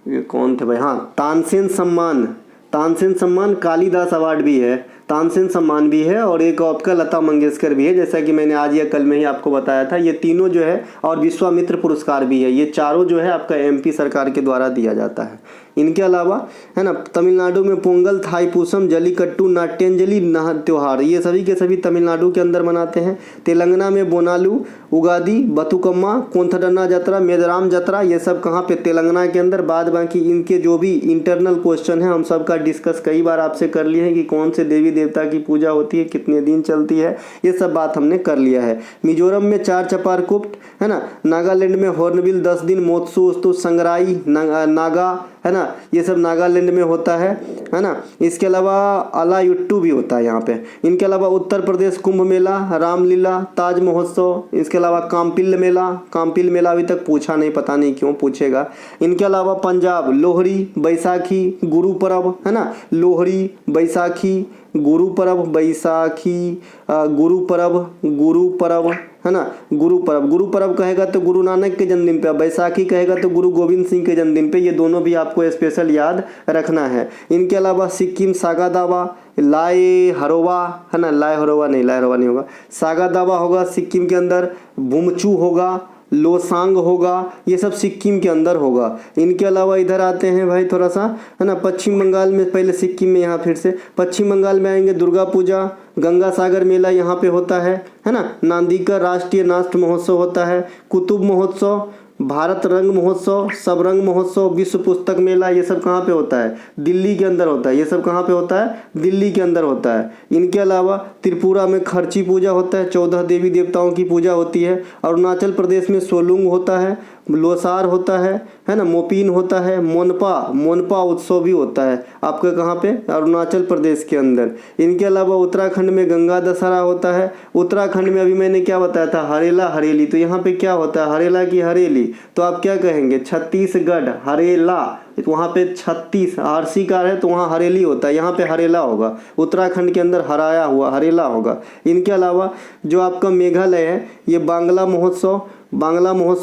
ये कौन थे भाई, हाँ तानसेन सम्मान, तानसेन सम्मान कालिदास अवार्ड भी है, तानसेन सम्मान भी है, और एक आपका लता मंगेशकर भी है, जैसा कि मैंने आज या कल में ही आपको बताया था। ये तीनों जो है, और विश्वामित्र पुरस्कार भी है, ये चारों जो है आपका एमपी सरकार के द्वारा दिया जाता है। इनके अलावा है ना, तमिलनाडु में पोंगल, थाईपुसम, जलीकट्टू, नाट्यांजलि त्योहार, ये सभी के सभी तमिलनाडु के अंदर मनाते हैं। तेलंगाना में बोनालू, उगादी, बतुकम्मा, कोंथडन्ना जत्रा, मेदराम जत्रा, ये सब कहाँ पे, तेलंगाना के अंदर। बाद बाकी इनके जो भी इंटरनल क्वेश्चन है हम सब का डिस्कस कई बार आपसे कर लिए हैं कि कौन से देवी देवता की पूजा होती है, कितने दिन चलती है, ये सब बात हमने कर लिया है। मिजोरम में चार चपार कुप्ट, है ना, नागालैंड में हॉर्नबिल 10 दिन महोत्सव, संगराई नागा, है ना, ये सब नागालैंड में होता है ना। इसके अलावा अलायुट्टू भी होता है यहाँ पे। इनके अलावा उत्तर प्रदेश कुंभ मेला, रामलीला, ताज महोत्सव, इसके अलावा काम्पिल मेला, काम्पिल मेला अभी तक पूछा नहीं, पता नहीं क्यों पूछेगा। इनके अलावा पंजाब लोहड़ी, बैसाखी, गुरु पर्व, है ना, लोहड़ी, बैसाखी, गुरु पर्व, बैसाखी, गुरु पर्व, है ना, गुरु पर्व कहेगा तो गुरु नानक के जन्मदिन पे, बैसाखी कहेगा तो गुरु गोविंद सिंह के जन्मदिन पे, ये दोनों भी आपको स्पेशल याद रखना है। इनके अलावा सिक्किम सागा दावा, लाए हरोवा, है ना, लाए हरोवा नहीं होगा, सागा दावा होगा सिक्किम के अंदर, बुमचू होगा, लोसांग होगा, ये सब सिक्किम के अंदर होगा। इनके अलावा इधर आते हैं भाई थोड़ा सा, है ना, पश्चिम बंगाल में, पहले सिक्किम में, यहाँ फिर से पश्चिम बंगाल में आएंगे, दुर्गा पूजा, गंगा सागर मेला यहाँ पे होता है ना, नांदीकर राष्ट्रीय नाट्य महोत्सव होता है, कुतुब महोत्सव, भारत रंग महोत्सव, सब रंग महोत्सव, विश्व पुस्तक मेला, ये सब कहाँ पे होता है, दिल्ली के अंदर होता है। ये सब कहाँ पे होता है, दिल्ली के अंदर होता है। इनके अलावा त्रिपुरा में खर्ची पूजा होता है, 14 देवी देवताओं की पूजा होती है। अरुणाचल प्रदेश में सोलुंग होता है, लोसार होता है ना, मोपिन होता है, मोनपा उत्सव भी होता है आपके कहाँ पे, अरुणाचल प्रदेश के अंदर। इनके अलावा उत्तराखंड में गंगा दशहरा होता है। उत्तराखंड में अभी मैंने क्या बताया था, हरेला हरेली, तो यहाँ पे क्या होता है, हरेला की हरेली, तो आप क्या कहेंगे, छत्तीसगढ़ हरेला, वहाँ पे 36 आरसी कार है तो वहाँ हरेली होता है, यहाँ पे हरेला होगा। उत्तराखंड के अंदर हराया हुआ हरेला होगा। इनके अलावा जो आपका मेघालय है, ये बांग्ला महोत्सव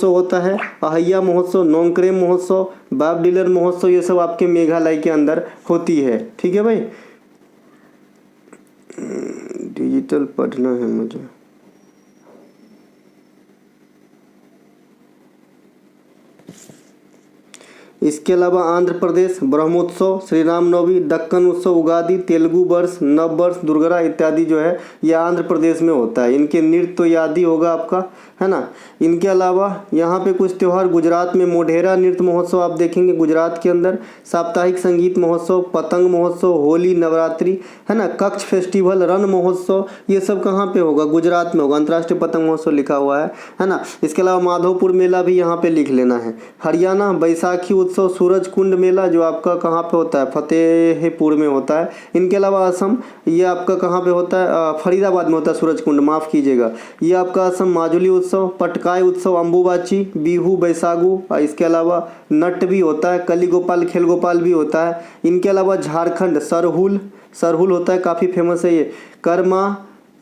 होता है, अहैया महोत्सव, नोंगक्रेम महोत्सव, बाब डीलर महोत्सव, ये सब आपके मेघालय के अंदर होती है। ठीक है भाई, डिजिटल पढ़ना है मुझे। इसके अलावा आंध्र प्रदेश ब्रह्मोत्सव, श्री रामनवमी, दक्कन उत्सव, उगादि, तेलुगु वर्ष, नव वर्ष, दुर्गरा इत्यादि जो है ये आंध्र प्रदेश में होता है। इनके नृत्य तो याद ही होगा आपका, है ना। इनके अलावा यहाँ पे कुछ त्यौहार गुजरात में मोढेरा नृत्य महोत्सव आप देखेंगे गुजरात के अंदर, साप्ताहिक संगीत महोत्सव, पतंग महोत्सव, होली, नवरात्रि, है ना, कच्छ फेस्टिवल, रण महोत्सव, ये सब कहाँ पे होगा? गुजरात में होगा। अंतर्राष्ट्रीय पतंग महोत्सव लिखा हुआ है ना। इसके अलावा माधोपुर मेला भी यहाँ पे लिख लेना है। हरियाणा बैसाखी उत्सव, सूरज कुंड मेला जो आपका कहाँ पे होता है? फतेहपुर में होता है। इनके अलावा असम, ये आपका कहाँ पे होता है? फरीदाबाद में होता है सूरज कुंड, माफ़ कीजिएगा। ये आपका असम माजुली उत्सव, पटकाई उत्सव, अम्बुबाची, बिहू, बैसागु, इसके अलावा नट भी होता है, कली गोपाल, खेल गोपाल भी होता है। इनके अलावा झारखंड सरहुल होता है, काफ़ी फेमस है ये। कर्मा,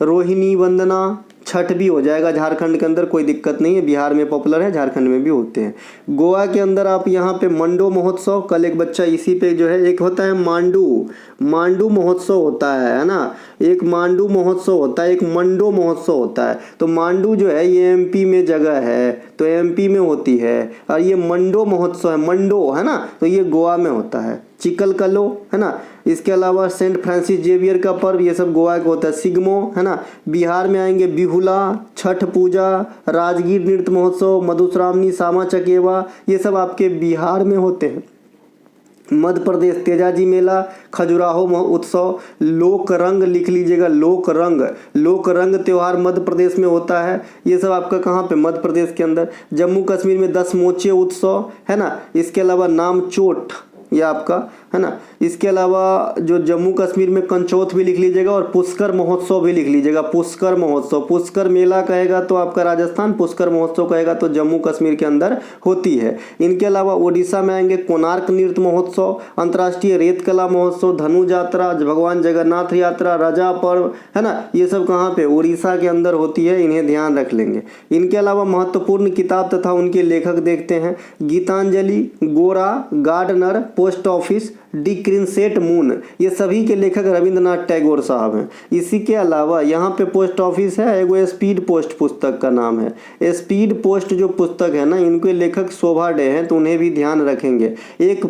रोहिणी वंदना, छठ भी हो जाएगा झारखंड के अंदर, कोई दिक्कत नहीं है। बिहार में पॉपुलर है, झारखंड में भी होते हैं। गोवा के अंदर आप यहाँ पे मंडो महोत्सव, कल एक बच्चा इसी पे जो है, एक होता है मांडू महोत्सव होता है ना। एक मांडू महोत्सव होता है, एक मंडो महोत्सव होता है। तो मांडू जो है ये एमपी में जगह है, तो एमपी में होती है, और ये मंडो महोत्सव है, मंडो है ना, तो ये गोवा में होता है। चिकलकलो, है ना। इसके अलावा सेंट फ्रांसिस जेवियर का पर्व, ये सब गोवा का होता है। सिग्मो, है ना। बिहार में आएंगे बिहुला, छठ पूजा, राजगीर नृत्य महोत्सव, मधुश्रावणी, सामा चकेवा, ये सब आपके बिहार में होते हैं। मध्य प्रदेश तेजाजी मेला, खजुराहो उत्सव, लोक रंग लिख लीजिएगा, लोक रंग त्यौहार मध्य प्रदेश में होता है। ये सब आपका कहाँ पे? मध्य प्रदेश के अंदर। जम्मू कश्मीर में 10 मोचे उत्सव, है ना। इसके अलावा नामचोट, ये आपका, है ना। इसके अलावा जो जम्मू कश्मीर में कंचौथ भी लिख लीजिएगा, और पुष्कर महोत्सव भी लिख लीजिएगा। पुष्कर महोत्सव, पुष्कर मेला कहेगा तो आपका राजस्थान, पुष्कर महोत्सव कहेगा तो जम्मू कश्मीर के अंदर होती है। इनके अलावा उड़ीसा में आएंगे कोणार्क नृत्य महोत्सव, अंतर्राष्ट्रीय रेत कला महोत्सव, धनु यात्रा, भगवान जगन्नाथ यात्रा, रजा पर्व, है ना। ये सब कहाँ पे? उड़ीसा के अंदर होती है, इन्हें ध्यान रख लेंगे। इनके अलावा महत्वपूर्ण किताब तथा उनके लेखक देखते हैं। Gitanjali, Gora, gardener, post office, the crescent moon, ये सभी के लेखक रविंद्रनाथ टैगोर साहब हैं। इसी के अलावा यहाँ पे पोस्ट ऑफिस है, एगो स्पीड पोस्ट पुस्तक का नाम है। स्पीड पोस्ट जो पुस्तक है ना, इनके लेखक शोभा डे हैं, तो उन्हें भी ध्यान रखेंगे। एक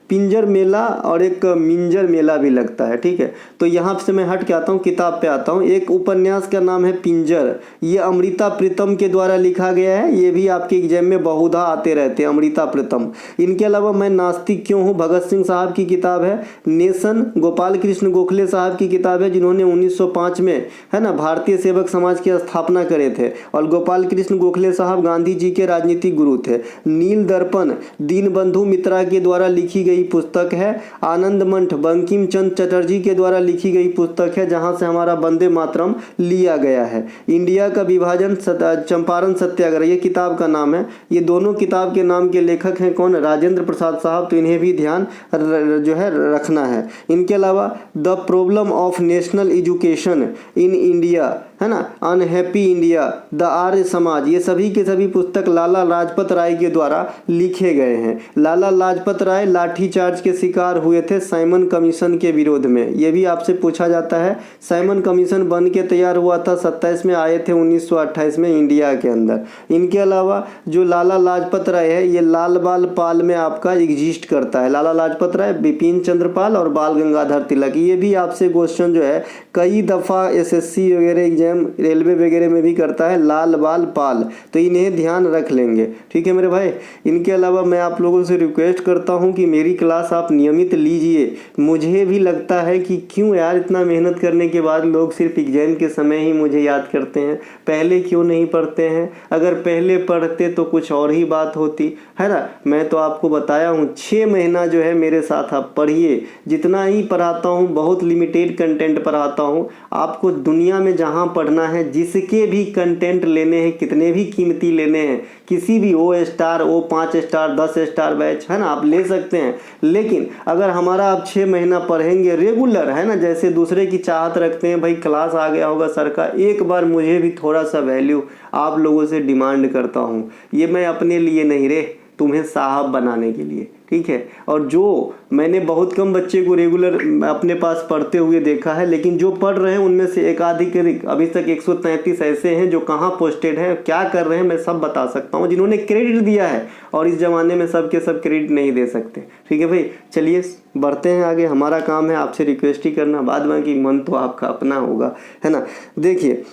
पिंजर मेला और एक मिंजर मेला भी लगता है, ठीक है। तो यहाँ से मैं हट के आता हूँ, किताब पे आता हूँ। एक उपन्यास का नाम है पिंजर, ये अमृता प्रीतम के द्वारा लिखा गया है। ये भी आपके एग्जाम में बहुधा आते रहते हैं, अमृता प्रीतम। इनके अलावा मैं नास्तिक क्यों हूँ, भगत सिंह साहब की किताब है। नेशन, गोपाल कृष्ण गोखले साहब की किताब है, जिन्होंने 1905 में, है ना, भारतीय सेवक समाज की स्थापना करे थे। और गोपाल कृष्ण गोखले साहब गांधी जी के राजनीतिक गुरु थे। नील दर्पण दीनबंधु मित्रा के द्वारा लिखी गई पुस्तक है। आनंद मंठ बंकिम चंद्र चटर्जी के द्वारा लिखी गई पुस्तक है, जहां से हमारा वंदे मातरम लिया गया है। इंडिया का विभाजन, चंपारण सत्याग्रह, ये किताब का नाम है। ये दोनों किताब के नाम के लेखक हैं कौन? राजेंद्र प्रसाद साहब, तो इन्हें भी ध्यान जो है रखना है। इनके अलावा the problem of national education in India, है ना, unhappy India, the Arya Samaj, ये सभी के सभी पुस्तक लाला लाजपत राय के द्वारा लिखे गए हैं। लाला लाजपत राय लाठीचार्ज के शिकार हुए थे साइमन कमीशन के विरोध में, ये भी आपसे पूछा जाता है। साइमन कमीशन बन के तैयार हुआ था 27 में, आए थे 1928 में इंडिया के अंदर। इनके अलावा जो लाला लाजपत राय है, ये लाल बाल पाल में आपका एग्जिस्ट करता है। लाला लाजपत राय, बिपिन चंद्र पाल और बाल गंगाधर तिलक, ये भी आपसे क्वेश्चन जो है कई दफ़ा एसएससी वगैरह एग्जाम, रेलवे वगैरह में भी करता है, लाल बाल पाल, तो इन्हें ध्यान रख लेंगे, ठीक है मेरे भाई। इनके अलावा मैं आप लोगों से रिक्वेस्ट करता हूं कि मेरी क्लास आप नियमित लीजिए। मुझे भी लगता है कि क्यों यार इतना मेहनत करने के बाद लोग सिर्फ एग्जाम के समय ही मुझे याद करते हैं, पहले क्यों नहीं पढ़ते हैं? अगर पहले पढ़ते तो कुछ और ही बात होती, है ना। मैं तो आपको बताया हूँ 6 महीना जो है मेरे साथ आप पढ़िए। जितना ही पढ़ाता हूँ बहुत लिमिटेड कंटेंट पढ़ाता हूँ। आपको दुनिया में जहाँ पढ़ना है, जिसके भी कंटेंट लेने हैं, कितने भी कीमती लेने हैं, किसी भी O star, O 5 star, 10 star batch, है ना, आप ले सकते हैं। लेकिन अगर हमारा आप 6 महीना पढ़ेंगे रेगुलर, है ना, जैसे दूसरे की चाहत रखते हैं भाई क्लास आ गया होगा सर का, एक बार मुझे भी थोड़ा सा वैल्यू आप लोगों से डिमांड करता हूँ। ये मैं अपने लिए नहीं रे, तुम्हें साहब बनाने के लिए, ठीक है। और जो मैंने बहुत कम बच्चे को रेगुलर अपने पास पढ़ते हुए देखा है, लेकिन जो पढ़ रहे हैं उनमें से एकाधिक अभी तक 133 ऐसे हैं जो कहाँ पोस्टेड हैं, क्या कर रहे हैं, मैं सब बता सकता हूँ, जिन्होंने क्रेडिट दिया है। और इस ज़माने में सब के सब क्रेडिट नहीं दे सकते, ठीक है भाई। चलिए बढ़ते हैं आगे। हमारा काम है आपसे रिक्वेस्ट ही करना, बाद बाकी मन तो आपका अपना होगा, है ना। देखिए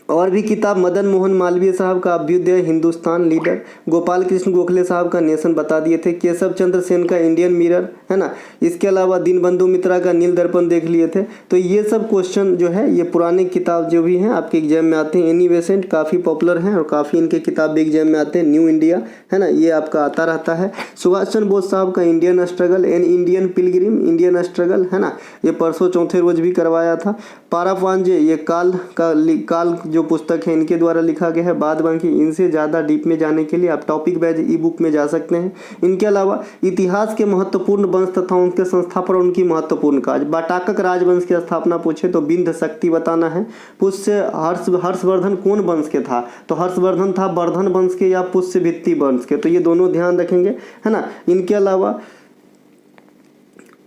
और भी किताब, मदन मोहन मालवीय साहब का अभ्युदय हिंदुस्तान लीडर, गोपाल कृष्ण गोखले साहब का नेशन बता दिए थे, केशव चंद्र सेन का इंडियन मिरर, है ना। इसके अलावा दीनबंधु मित्रा का नील दर्पण देख लिए थे। तो ये सब क्वेश्चन जो है ये पुराने किताब जो भी हैं आपके एग्जाम में आते हैं। एनी बेसेंट काफ़ी पॉपुलर हैं और काफ़ी इनके किताब भी एग्जाम में आते हैं। न्यू इंडिया, है ना, ये आपका आता रहता है। सुभाष चंद्र बोस साहब का Indian struggle and Indian Pilgrim, Indian struggle, है ना, ये परसों चौथे रोज भी करवाया था। पारापांजे, ये काल जो पुस्तक है इनके द्वारा लिखा गया है। बाद बाकी इनसे ज़्यादा डीप में जाने के लिए आप टॉपिक वाइज ई बुक में जा सकते हैं। इनके अलावा इतिहास के महत्वपूर्ण वंश तथा उनके संस्थापन और उनकी महत्वपूर्ण काज, बाटाकक राजवंश की स्थापना पूछे तो बिंद शक्ति बताना है। पुष्य हर्षवर्धन कौन वंश के था, तो हर्षवर्धन था वर्धन वंश के या पुष्य भित्ति वंश के, तो ये दोनों ध्यान रखेंगे, है ना। इनके अलावा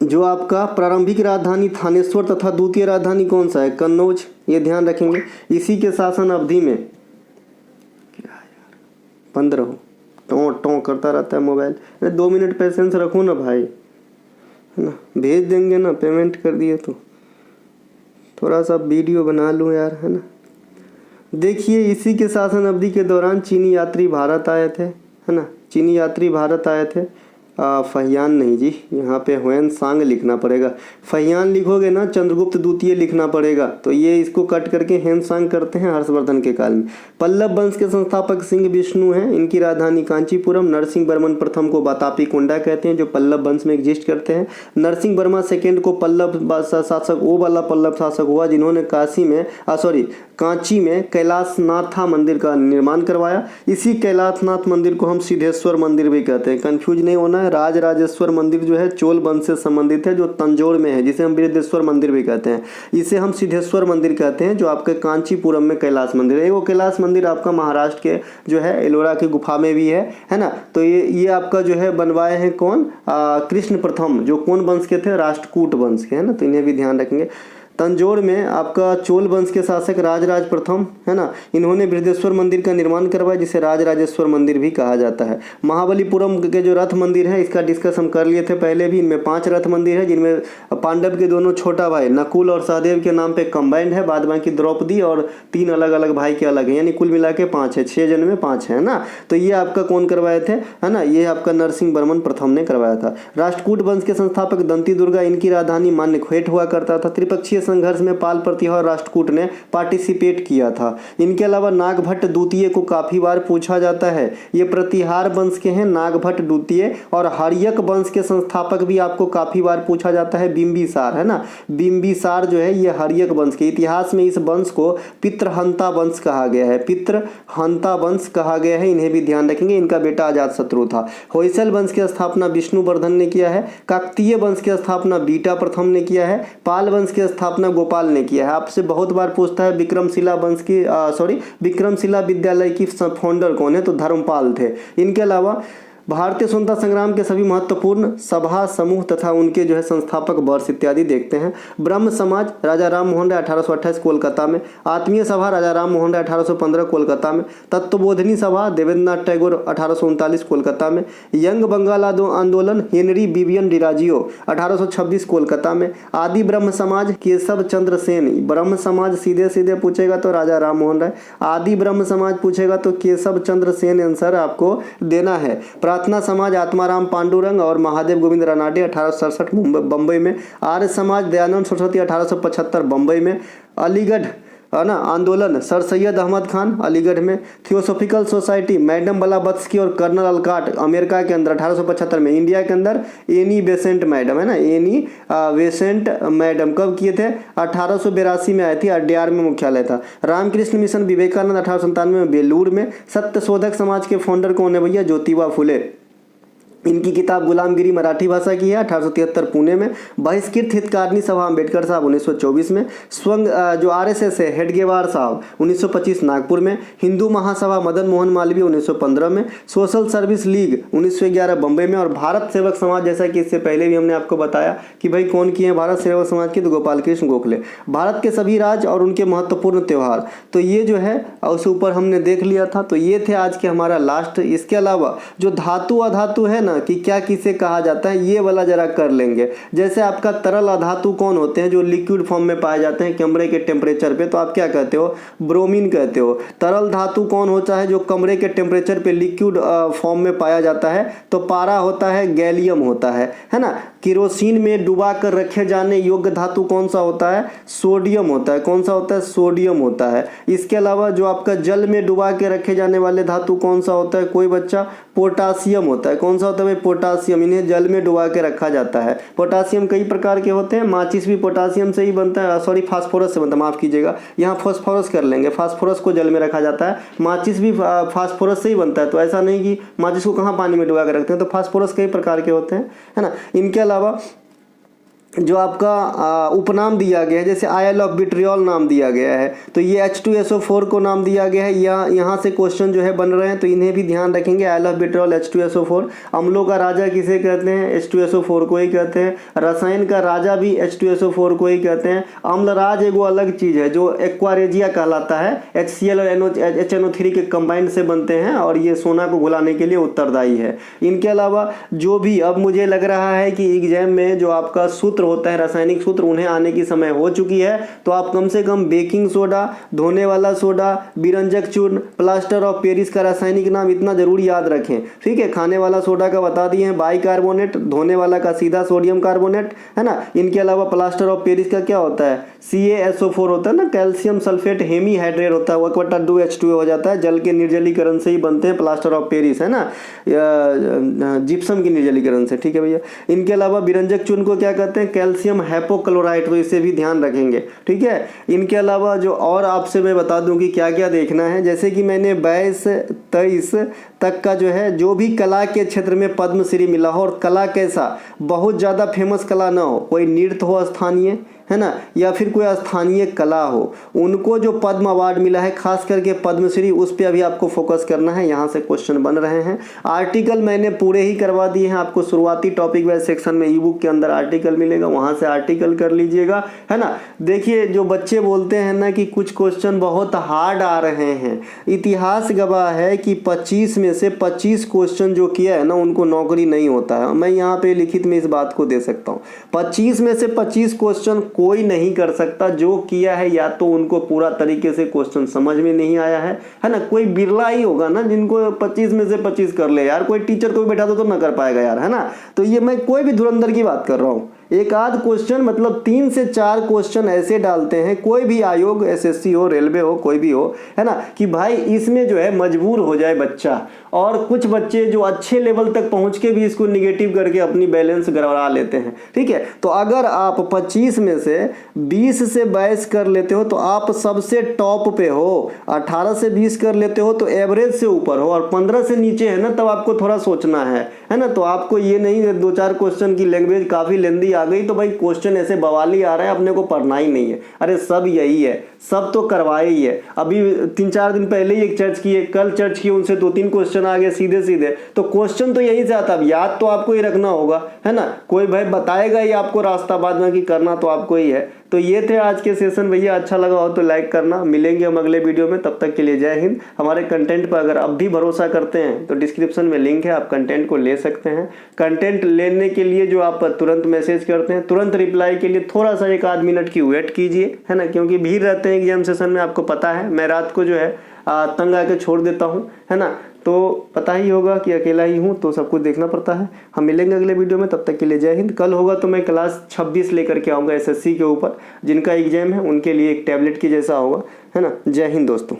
जो आपका प्रारंभिक राजधानी थानेश्वर तथा द्वितीय राजधानी कौन सा है, कन्नौज, ये ध्यान रखेंगे। इसी के शासन अवधि में क्या यार 15 टों करता रहता है मोबाइल, 2 मिनट पेशेंस रखो ना भाई, है ना, भेज देंगे ना, पेमेंट कर दिए तो थोड़ा सा वीडियो बना लूँ यार, है ना। देखिए इसी के शासन अवधि के दौरान चीनी यात्री भारत आए थे, है ना, चीनी यात्री भारत आए थे। फहियान नहीं जी, यहाँ पे हुएन सांग लिखना पड़ेगा। फहियान लिखोगे ना चंद्रगुप्त द्वितीय लिखना पड़ेगा, तो ये इसको कट करके हेन सांग करते हैं हर्षवर्धन के काल में। पल्लव वंश के संस्थापक सिंह विष्णु हैं, इनकी राजधानी कांचीपुरम। नरसिंह वर्मन प्रथम को बातापी कोंडा कहते हैं जो पल्लव वंश में एग्जिस्ट करते हैं। नरसिंह वर्मा सेकेंड को पल्लव शासक, वो वाला पल्लव शासक हुआ जिन्होंने कांची में कैलाशनाथा मंदिर का निर्माण करवाया। इसी कैलाशनाथ मंदिर को हम सिद्धेश्वर मंदिर भी कहते हैं, कंफ्यूज नहीं होना है। राजराजेश्वर मंदिर जो है चोल वंश से संबंधित है जो तंजौर में है, जिसे हम बृहदेश्वर मंदिर भी कहते हैं। इसे हम सिद्धेश्वर मंदिर कहते हैं जो आपके कांचीपुरम में कैलाश मंदिर है। वो कैलाश मंदिर आपका महाराष्ट्र के जो है एलोरा की गुफा में भी है ना। तो ये आपका जो है बनवाए हैं कौन, कृष्ण प्रथम, जो कौन वंश के थे, राष्ट्रकूट वंश के, है ना, तो इन्हें भी ध्यान रखेंगे। तंजौर में आपका चोल वंश के शासक राजराज प्रथम, है ना, इन्होंने बृहदेश्वर मंदिर का निर्माण करवाया जिसे राजराजेश्वर मंदिर भी कहा जाता है। महाबलीपुरम के जो रथ मंदिर है इसका डिस्कस हम कर लिए थे पहले भी। इनमें 5 रथ मंदिर है जिनमें पांडव के दोनों छोटा भाई नकुल और सहदेव के नाम पे कंबाइंड है, बाद बाकी द्रौपदी और 3 अलग अलग भाई के अलग है, यानी कुल मिला के 5 है, 6 जन में 5 है ना। तो ये आपका कौन करवाए थे, है ना, ये आपका नरसिंह वर्मन प्रथम ने करवाया था। राष्ट्रकूट वंश के संस्थापक दंती दुर्गा, इनकी राजधानी मान्यखेट हुआ करता था। त्रिपक्षीय संघर्ष में पाल प्रतिहा और राष्ट्रकूट ने पार्टिसिपेट किया था। इनके अलावा नागभट्ट द्वितीय को काफी बार पूछा जाता है, ये प्रतिहार वंश के हैं नागभट्ट द्वितीय। और हर्यक वंश के संस्थापक भी आपको काफी बार पूछा जाता है, बिंबिसार, है ना, बिंबिसार जो है ये हर्यक वंश के। इतिहास में इस वंश को पितृहंता वंश कहा गया है, पितृहंता वंश कहा गया है, इन्हें भी ध्यान रखेंगे। इनका बेटा अजातशत्रु था। होयसल वंश की स्थापना विष्णुवर्धन ने किया है। काकतीय वंश की स्थापना बीटा प्रथम ने किया है। पाल वंश की स्थापना गोपाल ने किया है। आपसे बहुत बार पूछता है विक्रमशिला वंश की विक्रमशिला विद्यालय की फाउंडर कौन है, तो धर्मपाल थे। इनके अलावा भारतीय स्वतंत्रता संग्राम के सभी महत्वपूर्ण सभा समूह तथा उनके जो है संस्थापक वर्ष इत्यादि देखते हैं। ब्रह्म समाज राजा राम मोहन राय 1828 कोलकाता में। आत्मीय सभा राजा राम मोहन राय 1815 कोलकाता में। तत्वबोधिनी सभा देवेंद्रनाथ टैगोर 1839 कोलकाता में। यंग बंगाल आंदोलन हेनरी विवियन डिराजियो 1826 कोलकाता में। आदि ब्रह्म समाज केशव चंद्र सेन, ब्रह्म समाज सीधे सीधे पूछेगा तो राजा राम मोहन राय, आदि ब्रह्म समाज पूछेगा तो केशव चंद्र सेन आंसर आपको देना है। प्रार्थना समाज आत्माराम पांडुरंग और महादेव गोविंद रानाडे 1867 बम्बई में। आर्य समाज दयानंद सरस्वती 1875 बम्बई में। अलीगढ़, है ना, आंदोलन सर सैयद अहमद खान अलीगढ़ में। थियोसॉफिकल सोसाइटी मैडम ब्लावत्स्की और कर्नल अलकाट अमेरिका के अंदर 1875 में। इंडिया के अंदर एनी बेसेंट मैडम, है ना, एनी बेसेंट मैडम कब किए थे, 1882 में आई थी, अड्यार में मुख्यालय था। रामकृष्ण मिशन विवेकानंद 1897 में बेलूर में। सत्य शोधक समाज के फाउंडर कौन है भैया, ज्योतिबा फुले। इनकी किताब गुलामगिरी मराठी भाषा की है, 1873 पुणे में। बहिष्कृत हितकारिणी सभा अम्बेडकर साहब 1924 में। स्वंग जो आरएसएस है हेडगेवार साहब 1925 नागपुर में। हिंदू महासभा मदन मोहन मालवीय 1915 में। सोशल सर्विस लीग 1911 बम्बई में। और भारत सेवक समाज, जैसा कि इससे पहले भी हमने आपको बताया कि भाई कौन किए हैं भारत सेवक समाज के, तो गोपाल कृष्ण गोखले। भारत के सभी राज्य और उनके महत्वपूर्ण त्यौहार, तो ये जो है उससे ऊपर हमने देख लिया था। तो ये थे आज के हमारा लास्ट। इसके अलावा जो धातु अधातु है ना कि क्या किसे कहा जाता है, ये वाला जरा कर लेंगे। जैसे आपका तरल अधातु कौन होते हैं, जो लिक्विड फॉर्म में पाए जाते हैं कमरे के टेम्परेचर पे, तो आप क्या कहते हो, ब्रोमीन कहते हो। तरल धातु कौन होता है, जो कमरे के टेम्परेचर पे लिक्विड फॉर्म में पाया जाता है, तो पारा होता है, गैलियम होता है ना। केरोसिन में डुबा कर रखे जाने योग्य धातु कौन सा होता है, सोडियम होता है। कौन सा होता है, सोडियम होता है। इसके अलावा जो आपका जल में डुबा के रखे जाने वाले धातु कौन सा होता है, कोई बच्चा, पोटासियम होता है। कौन सा होता है भाई, पोटासियम। इन्हें जल में डुबा के रखा जाता है। पोटासियम कई प्रकार के होते हैं, माचिस भी पोटासियम से ही बनता है, सॉरी फास्फोरस से बनता है, माफ कीजिएगा, यहाँ फास्फोरस कर लेंगे। फास्फोरस को जल में रखा जाता है, माचिस भी फास्फोरस से ही बनता है। तो ऐसा नहीं कि माचिस को कहाँ पानी में डुबा के रखते हैं, तो फास्फोरस कई प्रकार के होते हैं, है ना। इनके अलावा जो आपका उपनाम दिया गया है, जैसे आयल ऑफ विट्रियोल नाम दिया गया है, तो ये H2SO4 को नाम दिया गया है। यहाँ से क्वेश्चन जो है बन रहे हैं, तो इन्हें भी ध्यान रखेंगे। Oil of vitriol H2SO4। अम्लों का राजा किसे कहते हैं, H2SO4 को ही कहते हैं। रसायन का राजा भी H2SO4 को ही कहते हैं। अम्लराज एगो अलग चीज़ है जो एक्वारेजिया कहलाता है, HCl और HNO3 के कंबाइंड से बनते हैं, और ये सोना को घुलाने के लिए उत्तरदायी है। इनके अलावा जो भी, अब मुझे लग रहा है कि एग्जाम में जो आपका सूत्र होता है, रासायनिक सूत्र, उन्हें आने की समय हो चुकी है। तो आप कम से कम बेकिंग सोडा, धोने वाला सोडा, बिरंजक चूर्ण, प्लास्टर ऑफ पेरिस का रासायनिक नाम इतना जरूर याद रखें, ठीक है। खाने वाला सोडा का बता दिए हैं, बाइकार्बोनेट। धोने वाला का सीधा सोडियम कार्बोनेट, है ना। इनके अलावा प्लास्टर ऑफ पेरिस का क्या होता है, CaSO4 होता है ना, कैल्शियम सल्फेट हेमीहाइड्रेट होता है, 1/2H2O हो जाता है। जल के निर्जलीकरण से ही बनते हैं प्लास्टर ऑफ पेरिस, है ना, जिप्सम के निर्जलीकरण से, ठीक है भैया। इनके अलावा बिरंजक चूर्ण को क्या कहते हैं, कैल्शियम हाइपोक्लोराइड, तो इसे भी ध्यान रखेंगे, ठीक है। इनके अलावा जो और आपसे मैं बता दूं कि क्या क्या देखना है, जैसे कि मैंने 22-23 तक का जो है, जो भी कला के क्षेत्र में पद्मश्री मिला हो, और कला कैसा, बहुत ज़्यादा फेमस कला ना हो, कोई नृत्य हो स्थानीय, है ना, या फिर कोई स्थानीय कला हो, उनको जो पद्म अवार्ड मिला है, खास करके पद्मश्री, उस पर अभी आपको फोकस करना है। यहाँ से क्वेश्चन बन रहे हैं। आर्टिकल मैंने पूरे ही करवा दिए हैं आपको, शुरुआती टॉपिक वाइज सेक्शन में ई बुक के अंदर आर्टिकल मिलेगा, वहाँ से आर्टिकल कर लीजिएगा, है ना। देखिए जो बच्चे बोलते हैं ना कि कुछ क्वेश्चन बहुत हार्ड आ रहे हैं, इतिहास गवाह है कि 25 में से 25 क्वेश्चन जो किया है ना, उनको नौकरी नहीं होता है। मैं यहाँ पे लिखित में इस बात को दे सकता हूँ, 25 में से 25 क्वेश्चन कोई नहीं कर सकता। जो किया है या तो उनको पूरा तरीके से क्वेश्चन समझ में नहीं आया है ना। कोई बिरला ही होगा ना जिनको 25 में से 25 कर ले यार, कोई टीचर को बैठा दो तो ना कर पाएगा यार, है ना। तो ये मैं कोई भी धुरंधर की बात कर रहा हूँ। एक आध क्वेश्चन, मतलब 3 से 4 क्वेश्चन ऐसे डालते हैं कोई भी आयोग, SSC हो, रेलवे हो, कोई भी हो, है ना, कि भाई इसमें जो है मजबूर हो जाए बच्चा। और कुछ बच्चे जो अच्छे लेवल तक पहुंच के भी इसको निगेटिव करके अपनी बैलेंस गड़बड़ा लेते हैं, ठीक है। तो अगर आप 25 में से 20 से 22 कर लेते हो तो आप सबसे टॉप पे हो। 18 से 20 कर लेते हो तो एवरेज से ऊपर हो, और 15 से नीचे है ना, तब आपको थोड़ा सोचना है ना। तो आपको ये नहीं 2-4 क्वेश्चन की लैंग्वेज काफ़ी लेंदी आ गई तो भाई क्वेश्चन ऐसे बवाली आ रहा है, अपने को पढ़ना ही नहीं है। अरे सब यही है, सब तो करवाए ही है। अभी 3-4 दिन पहले ही एक चर्च किए, कल चर्च किए, उनसे 2-3 क्वेश्चन आ गए सीधे सीधे। तो क्वेश्चन तो यही से आता है, याद तो आपको ही रखना होगा, है ना। कोई भाई बताएगा ही आपको रास्ता बाद में कि करना तो आपको ही है। तो ये थे आज के सेशन भैया, अच्छा लगा हो तो लाइक करना। मिलेंगे हम अगले वीडियो में, तब तक के लिए जय हिंद। हमारे कंटेंट पर अगर अब भी भरोसा करते हैं तो डिस्क्रिप्शन में लिंक है, आप कंटेंट को ले सकते हैं। कंटेंट लेने के लिए जो आप तुरंत मैसेज करते हैं, तुरंत रिप्लाई के लिए थोड़ा सा 1-8 मिनट की वेट कीजिए, है ना, क्योंकि भीड़ रहते हैं एग्जाम सेशन में, आपको पता है। मैं रात को जो है तंग आके छोड़ देता हूँ, है ना। तो पता ही होगा कि अकेला ही हूँ, तो सब कुछ देखना पड़ता है। हम मिलेंगे अगले वीडियो में, तब तक के लिए जय हिंद। कल होगा तो मैं क्लास 26 लेकर के आऊँगा SSC के ऊपर, जिनका एग्जाम है उनके लिए एक टैबलेट की जैसा होगा, है ना। जय हिंद दोस्तों।